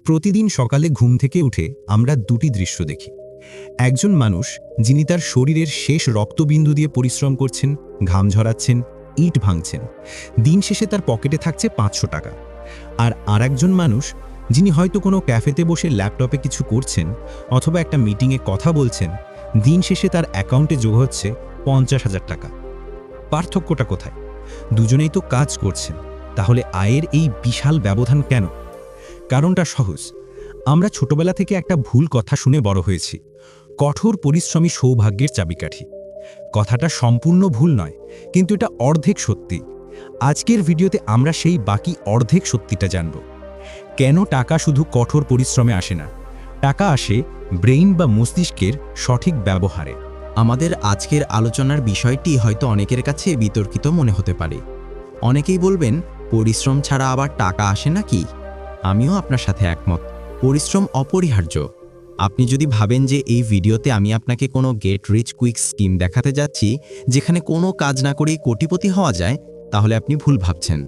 প্রতিদিন সকালে ঘুম থেকে উঠে আমরা দুটি দৃশ্য দেখি। একজন মানুষ যিনি তার শরীরের শেষ রক্তবিন্দু দিয়ে পরিশ্রম করছেন, ঘাম ঝরাচ্ছেন, ইট ভাঙছেন, দিন শেষে তার পকেটে থাকছে 500 টাকা। আর আরেকজন মানুষ যিনি হয়তো কোনো ক্যাফেতে বসে ল্যাপটপে কিছু করছেন অথবা একটা মিটিংয়ে কথা বলছেন, দিন শেষে তার অ্যাকাউন্টে যোগ হচ্ছে 50,000 টাকা। পার্থক্যটা কোথায়? দুজনেই তো কাজ করছেন, তাহলে আয়ের এই বিশাল ব্যবধান কেন? কারণটা সহজ। আমরা ছোটবেলা থেকে একটা ভুল কথা শুনে বড় হয়েছি, কঠোর পরিশ্রমী সৌভাগ্যের চাবিকাঠি। কথাটা সম্পূর্ণ ভুল নয়, কিন্তু এটা অর্ধেক সত্যি। আজকের ভিডিওতে আমরা সেই বাকি অর্ধেক সত্যিটা জানব। কেন টাকা শুধু কঠোর পরিশ্রমে আসে না? টাকা আসে ব্রেইন বা মস্তিষ্কের সঠিক ব্যবহারে। আমাদের আজকের আলোচনার বিষয়টি হয়তো অনেকের কাছে বিতর্কিত মনে হতে পারে। অনেকেই বলবেন, পরিশ্রম ছাড়া আবার টাকা আসে নাকি? আমিও আপনার সাথে একমত। পরিশ্রম অপরিহার্য। আপনি যদি ভাবেন যে এই ভিডিওতে আমি আপনাকে কোনো গেট রিচ কুইক স্কিম দেখাতে যাচ্ছি যেখানে কোনো কাজ না করেই কোটিপতি হওয়া যায়, তাহলে আপনি ভুল ভাবছেন।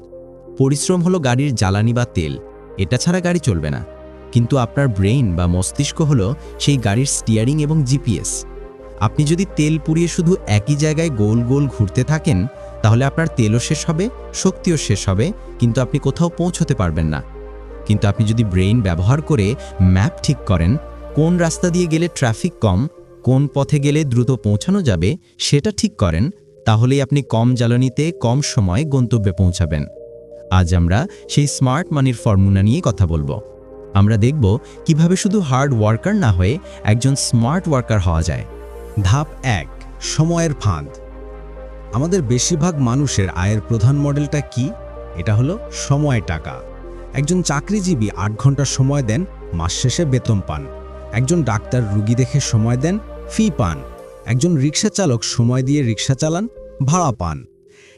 পরিশ্রম হলো গাড়ির জ্বালানি বা তেল, এটা ছাড়া গাড়ি চলবে না। কিন্তু আপনার ব্রেইন বা মস্তিষ্ক হলো সেই গাড়ির স্টিয়ারিং এবং জিপিএস। আপনি যদি তেল পুড়িয়ে শুধু একই জায়গায় গোল গোল ঘুরতে থাকেন, তাহলে আপনার তেলও শেষ হবে, শক্তিও শেষ হবে, কিন্তু আপনি কোথাও পৌঁছতে পারবেন না। কিন্তু আপনি যদি ব্রেইন ব্যবহার করে ম্যাপ ঠিক করেন, কোন রাস্তা দিয়ে গেলে ট্রাফিক কম, কোন পথে গেলে দ্রুত পৌঁছানো যাবে সেটা ঠিক করেন, তাহলেই আপনি কম জ্বালানিতে কম সময়ে গন্তব্যে পৌঁছাবেন। আজ আমরা সেই স্মার্ট মানির ফর্মুলা নিয়ে কথা বলবো। আমরা দেখব কিভাবে শুধু হার্ড ওয়ার্কার না হয়ে একজন স্মার্ট ওয়ার্কার হওয়া যায়। ধাপ 1, সময়ের ফাঁদ। আমাদের বেশিরভাগ মানুষের আয়ের প্রধান মডেলটা কি? এটা হলো সময় টাকা। একজন চাকরিজীবী 8 ঘন্টা সময় দেন, মাস শেষে বেতন পান। একজন ডাক্তার রুগী দেখে সময় দেন, ফি পান। একজন রিক্সা চালক সময় দিয়ে রিক্সা চালান, ভাড়া পান।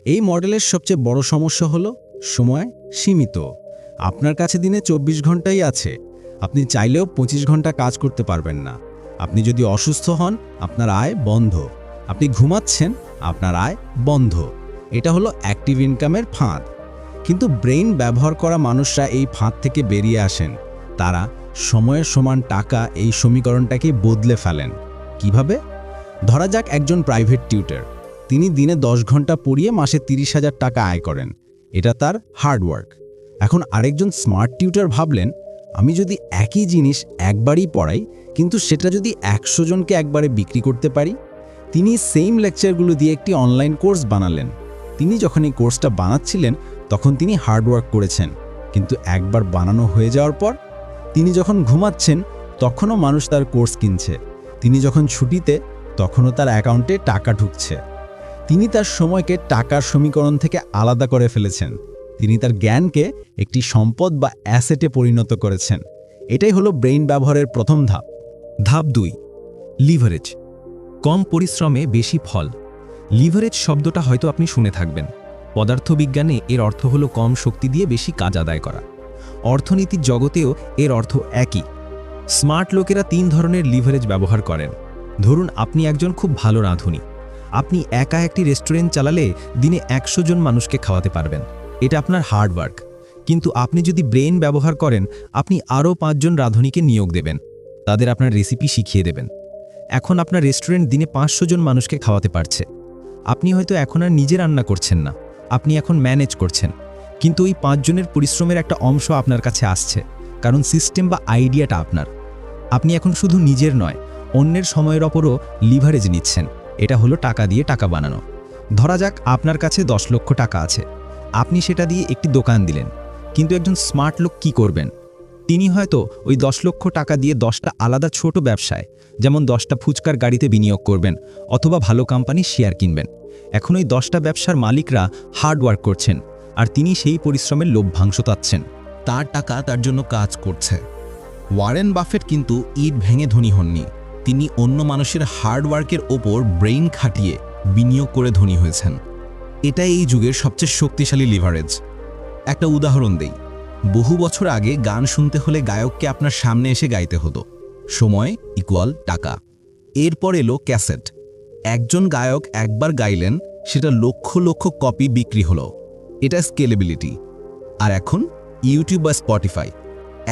এই মডেলের সবচেয়ে বড় সমস্যা হলো সময় সীমিত। আপনার কাছে দিনে 24 ঘন্টাই আছে। আপনি চাইলেও 25 ঘন্টা কাজ করতে পারবেন না। আপনি যদি অসুস্থ হন, আপনার আয় বন্ধ। আপনি ঘুমাচ্ছেন, আপনার আয় বন্ধ। এটা হলো অ্যাক্টিভ ইনকামের ফাঁদ। কিন্তু ব্রেইন ব্যবহার করা মানুষরা এই ফাঁদ থেকে বেরিয়ে আসেন। তারা সময়ের সমান টাকা এই সমীকরণটাকে বদলে ফেলেন। কিভাবে? ধরা যাক একজন প্রাইভেট টিউটর। তিনি দিনে 10 ঘন্টা পড়িয়ে মাসে 30,000 টাকা আয় করেন। এটা তার হার্ডওয়ার্ক। এখন আরেকজন স্মার্ট টিউটর ভাবলেন, আমি যদি একই জিনিস একবারই পড়াই, কিন্তু সেটা যদি 100 জনকে একবারে বিক্রি করতে পারি। তিনি সেম লেকচারগুলো দিয়ে একটি অনলাইন কোর্স বানালেন। তিনি যখন এই কোর্সটা বানাচ্ছিলেন, তখন তিনি হার্ডওয়ার্ক করেছেন, কিন্তু একবার বানানো হয়ে যাওয়ার পর তিনি যখন ঘুমাচ্ছেন, তখনও মানুষ তার কোর্স কিনছে। তিনি যখন ছুটিতে, তখনও তার অ্যাকাউন্টে টাকা ঢুকছে। তিনি তার সময়কে টাকার সমীকরণ থেকে আলাদা করে ফেলেছেন। তিনি তার জ্ঞানকে একটি সম্পদ বা অ্যাসেটে পরিণত করেছেন। এটাই হলো ব্রেইন ব্যবহারের প্রথম ধাপ। ধাপ 2, লিভারেজ। কম পরিশ্রমে বেশি ফল। লিভারেজ শব্দটা হয়তো আপনি শুনে থাকবেন। পদার্থবিজ্ঞানে এর অর্থ হলো কম শক্তি দিয়ে বেশি কাজ আদায় করা। অর্থনীতির জগতেও এর অর্থ একই। স্মার্ট লোকেরা 3 ধরনের লিভারেজ ব্যবহার করেন। ধরুন আপনি একজন খুব ভালো রাঁধুনি। আপনি একা একটি রেস্টুরেন্ট চালালে দিনে 100 জন মানুষকে খাওয়াতে পারবেন। এটা আপনার হার্ডওয়ার্ক। কিন্তু আপনি যদি ব্রেইন ব্যবহার করেন, আপনি আরও 5 জন রাঁধুনিকে নিয়োগ দেবেন। তাদের আপনার রেসিপি শিখিয়ে দেবেন। এখন আপনার রেস্টুরেন্ট দিনে 500 জন মানুষকে খাওয়াতে পারছে। আপনি হয়তো এখন আর নিজে রান্না করছেন না, আপনি এখন ম্যানেজ করছেন। কিন্তু ওই 5 জনের পরিশ্রমের একটা অংশ আপনার কাছে আসছে, কারণ সিস্টেম বা আইডিয়াটা আপনার। আপনি এখন শুধু নিজের নয়, অন্যের সময়ের ওপরও লিভারেজ নিচ্ছেন। এটা হলো টাকা দিয়ে টাকা বানানো। ধরা যাক আপনার কাছে 10 লক্ষ টাকা আছে। আপনি সেটা দিয়ে একটি দোকান দিলেন। কিন্তু একজন স্মার্ট লোক কি করবেন? তিনি হয়তো ওই 10 লক্ষ টাকা দিয়ে 10টা আলাদা ছোট ব্যবসায়, যেমন 10টা ফুচকার গাড়িতে বিনিয়োগ করবেন, অথবা ভালো কোম্পানির শেয়ার কিনবেন। এখন ওই 10টা ব্যবসার মালিকরা হার্ডওয়ার্ক করছেন, আর তিনি সেই পরিশ্রমের লভ্যাংশ পাচ্ছেন। তার টাকা তার জন্য কাজ করছে। ওয়ারেন বাফেট কিন্তু ইট ভেঙে ধনী হননি। তিনি অন্য মানুষের হার্ডওয়ার্কের ওপর ব্রেইন খাটিয়ে বিনিয়োগ করে ধনী হয়েছেন। এটাই এই যুগের সবচেয়ে শক্তিশালী লিভারেজ। একটা উদাহরণ দেই। বহু বছর আগে গান শুনতে হলে গায়ককে আপনার সামনে এসে গাইতে হতো। সময় ইকুয়াল টাকা। এরপর এলো ক্যাসেট। একজন গায়ক একবার গাইলেন, সেটা লক্ষ লক্ষ কপি বিক্রি হলো। এটা স্কেলেবিলিটি। আর এখন ইউটিউব বা স্পটিফাই।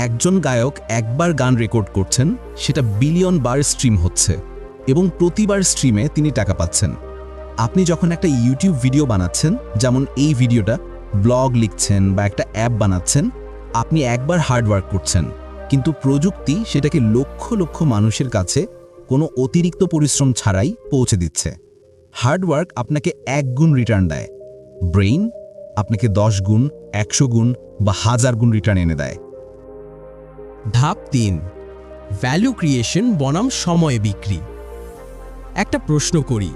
একজন গায়ক একবার গান রেকর্ড করছেন, সেটা বিলিয়ন বার স্ট্রিম হচ্ছে এবং প্রতিবার স্ট্রিমে তিনি টাকা পাচ্ছেন। আপনি যখন একটা ইউটিউব ভিডিও বানাচ্ছেন, যেমন এই ভিডিওটা, ব্লগ লিখছেন বা একটা অ্যাপ বানাচ্ছেন, আপনি একবার হার্ডওয়ার্ক করছেন, কিন্তু প্রযুক্তি সেটাকে লক্ষ লক্ষ মানুষের কাছে কোনো অতিরিক্ত পরিশ্রম ছাড়াই পৌঁছে দিচ্ছে। হার্ডওয়ার্ক আপনাকে 1 গুণ রিটার্ন দেয়, ব্রেইন আপনাকে 10 গুণ, 100 গুণ বা 1000 গুণ রিটার্ন এনে দেয়। ধাপ 3, ভ্যালু ক্রিয়েশন বনাম সময় বিক্রি। একটা প্রশ্ন করি,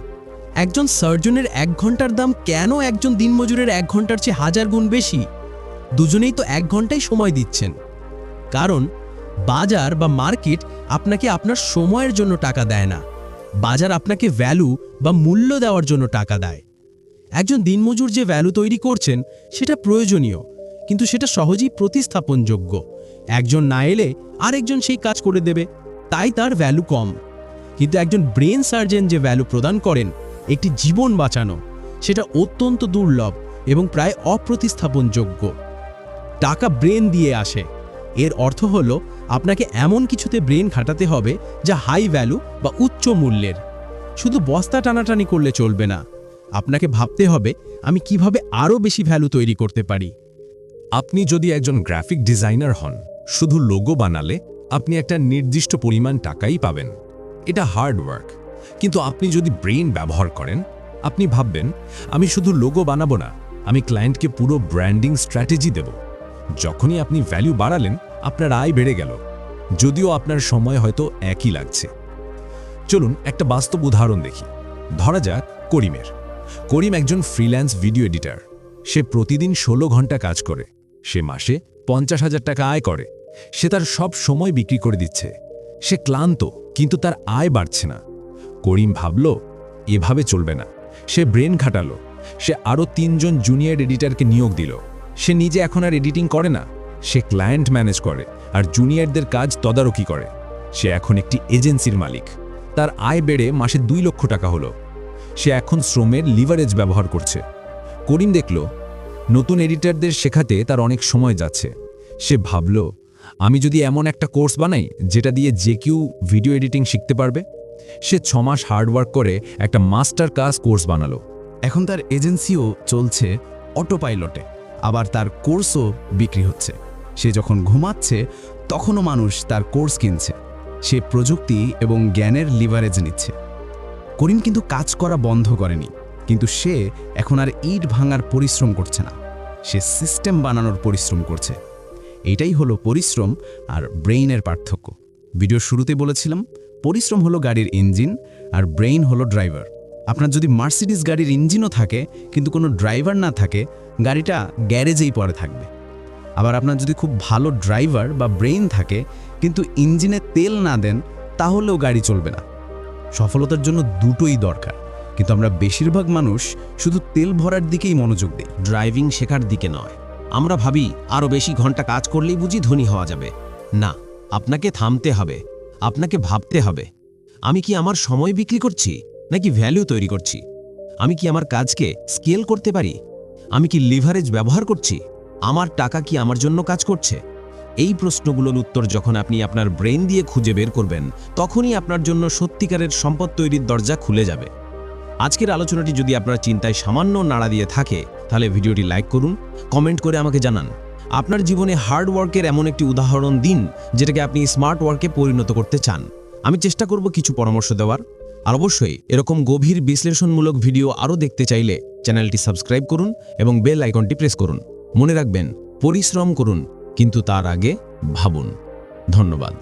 একজন সার্জনের 1 ঘন্টার দাম কেন একজন দিনমজুরের 1 ঘন্টার চেয়ে 1000 গুণ বেশি? দুজনেই তো 1 ঘন্টাই সময় দিচ্ছেন। কারণ বাজার বা মার্কেট আপনাকে আপনার সময়ের জন্য টাকা দেয় না, বাজার আপনাকে ভ্যালু বা মূল্য দেওয়ার জন্য টাকা দেয়। একজন দিনমজুর যে ভ্যালু তৈরি করছেন সেটা প্রয়োজনীয়, কিন্তু সেটা সহজেই প্রতিস্থাপনযোগ্য। একজন না এলে আরেকজন সেই কাজ করে দেবে, তাই তার ভ্যালু কম। কিন্তু একজন ব্রেন সার্জন যে ভ্যালু প্রদান করেন, একটি জীবন বাঁচানো, সেটা অত্যন্ত দুর্লভ এবং প্রায় অপ্রতিস্থাপনযোগ্য। টাকা ব্রেন দিয়ে আসে, এর অর্থ হলো আপনাকে এমন কিছুতে ব্রেন খাটাতে হবে যা হাই ভ্যালু বা উচ্চ মূল্যের। শুধু বস্তা টানাটানি করলে চলবে না, আপনাকে ভাবতে হবে আমি কিভাবে আরও বেশি ভ্যালু তৈরি করতে পারি। আপনি যদি একজন গ্রাফিক ডিজাইনার হন, শুধু লোগো বানালে আপনি একটা নির্দিষ্ট পরিমাণ টাকাই পাবেন। এটা হার্ড ওয়ার্ক। কিন্তু আপনি যদি ব্রেইন ব্যবহার করেন, আপনি ভাববেন আমি শুধু লোগো বানাবো না, আমি ক্লায়েন্টকে পুরো ব্র্যান্ডিং স্ট্র্যাটেজি দেব। যখনই আপনি ভ্যালু বাড়ালেন, আপনার আয় বেড়ে গেল, যদিও আপনার সময় হয়তো একই লাগছে। চলুন একটা বাস্তব উদাহরণ দেখি। ধরা যাক করিম একজন ফ্রিল্যান্স ভিডিও এডিটর। সে প্রতিদিন 16 ঘন্টা কাজ করে, সে মাসে 50,000 টাকা আয় করে। সে তার সব সময় বিক্রি করে দিচ্ছে। সে ক্লান্ত, কিন্তু তার আয় বাড়ছে না। করিম ভাবল এভাবে চলবে না। সে ব্রেন খাটালো, সে আরও 3 জন জুনিয়র এডিটরকে নিয়োগ দিল। সে নিজে এখন আর এডিটিং করে না, সে ক্লায়েন্ট ম্যানেজ করে আর জুনিয়রদের কাজ তদারকি করে। সে এখন একটি এজেন্সির মালিক। তার আয় বেড়ে মাসে 2 লক্ষ টাকা হলো। সে এখন শ্রমের লিভারেজ ব্যবহার করছে। করিম দেখল নতুন এডিটরদের শেখাতে তার অনেক সময় যাচ্ছে। সে ভাবল আমি যদি এমন একটা কোর্স বানাই যেটা দিয়ে যে কেউ ভিডিও এডিটিং শিখতে পারবে। সে 6 মাস হার্ডওয়ার্ক করে একটা মাস্টার ক্লাস কোর্স বানালো। এখন তার এজেন্সিও চলছে অটো পাইলটে, আবার তার কোর্সও বিক্রি হচ্ছে। সে যখন ঘুমাচ্ছে তখনও মানুষ তার কোর্স কিনছে। সে প্রযুক্তি এবং জ্ঞানের লিভারেজ নিচ্ছে। করিম কিন্তু কাজ করা বন্ধ করেনি, কিন্তু সে এখন আর ইট ভাঙার পরিশ্রম করছে না, সে সিস্টেম বানানোর পরিশ্রম করছে। এইটাই হলো পরিশ্রম আর ব্রেইনের পার্থক্য। ভিডিওর শুরুতে বলেছিলাম, পরিশ্রম হলো গাড়ির ইঞ্জিন আর ব্রেইন হলো ড্রাইভার। আপনার যদি মার্সিডিজ গাড়ির ইঞ্জিনও থাকে কিন্তু কোনো ড্রাইভার না থাকে, গাড়িটা গ্যারেজেই পড়ে থাকবে। আবার আপনার যদি খুব ভালো ড্রাইভার বা ব্রেইন থাকে কিন্তু ইঞ্জিনে তেল না দেন, তাহলেও গাড়ি চলবে না। সফলতার জন্য দুটোই দরকার, কিন্তু আমরা বেশিরভাগ মানুষ শুধু তেল ভরার দিকেই মনোযোগ দিই, ড্রাইভিং শেখার দিকে নয়। আমরা ভাবি আরও বেশি ঘন্টা কাজ করলেই বুঝি ধনী হওয়া যাবে। না, আপনাকে থামতে হবে, আপনাকে ভাবতে হবে, আমি কি আমার সময় বিক্রি করছি নাকি ভ্যালু তৈরি করছি? আমি কি আমার কাজকে স্কেল করতে পারি? আমি কি লিভারেজ ব্যবহার করছি? আমার টাকা কি আমার জন্য কাজ করছে? এই প্রশ্নগুলোর উত্তর যখন আপনি আপনার ব্রেন দিয়ে খুঁজে বের করবেন, তখনই আপনার জন্য সত্যিকারের সম্পদ তৈরির দরজা খুলে যাবে। আজকের আলোচনাটি যদি আপনার চিন্তায় সামান্য নাড়া দিয়ে থাকে, তাহলে ভিডিওটি লাইক করুন, কমেন্ট করে আমাকে জানান আপনার জীবনে হার্ড ওয়ার্কের এমন একটি উদাহরণ দিন যেটাকে আপনি স্মার্ট ওয়ার্কে পরিণত করতে চান। আমি চেষ্টা করব কিছু পরামর্শ দেওয়ার। আর অবশ্যই এরকম গভীর বিশ্লেষণমূলক ভিডিও আরও দেখতে চাইলে চ্যানেলটি সাবস্ক্রাইব করুন এবং বেল আইকনটি প্রেস করুন। মনে রাখবেন, পরিশ্রম করুন, কিন্তু তার আগে ভাবুন। ধন্যবাদ।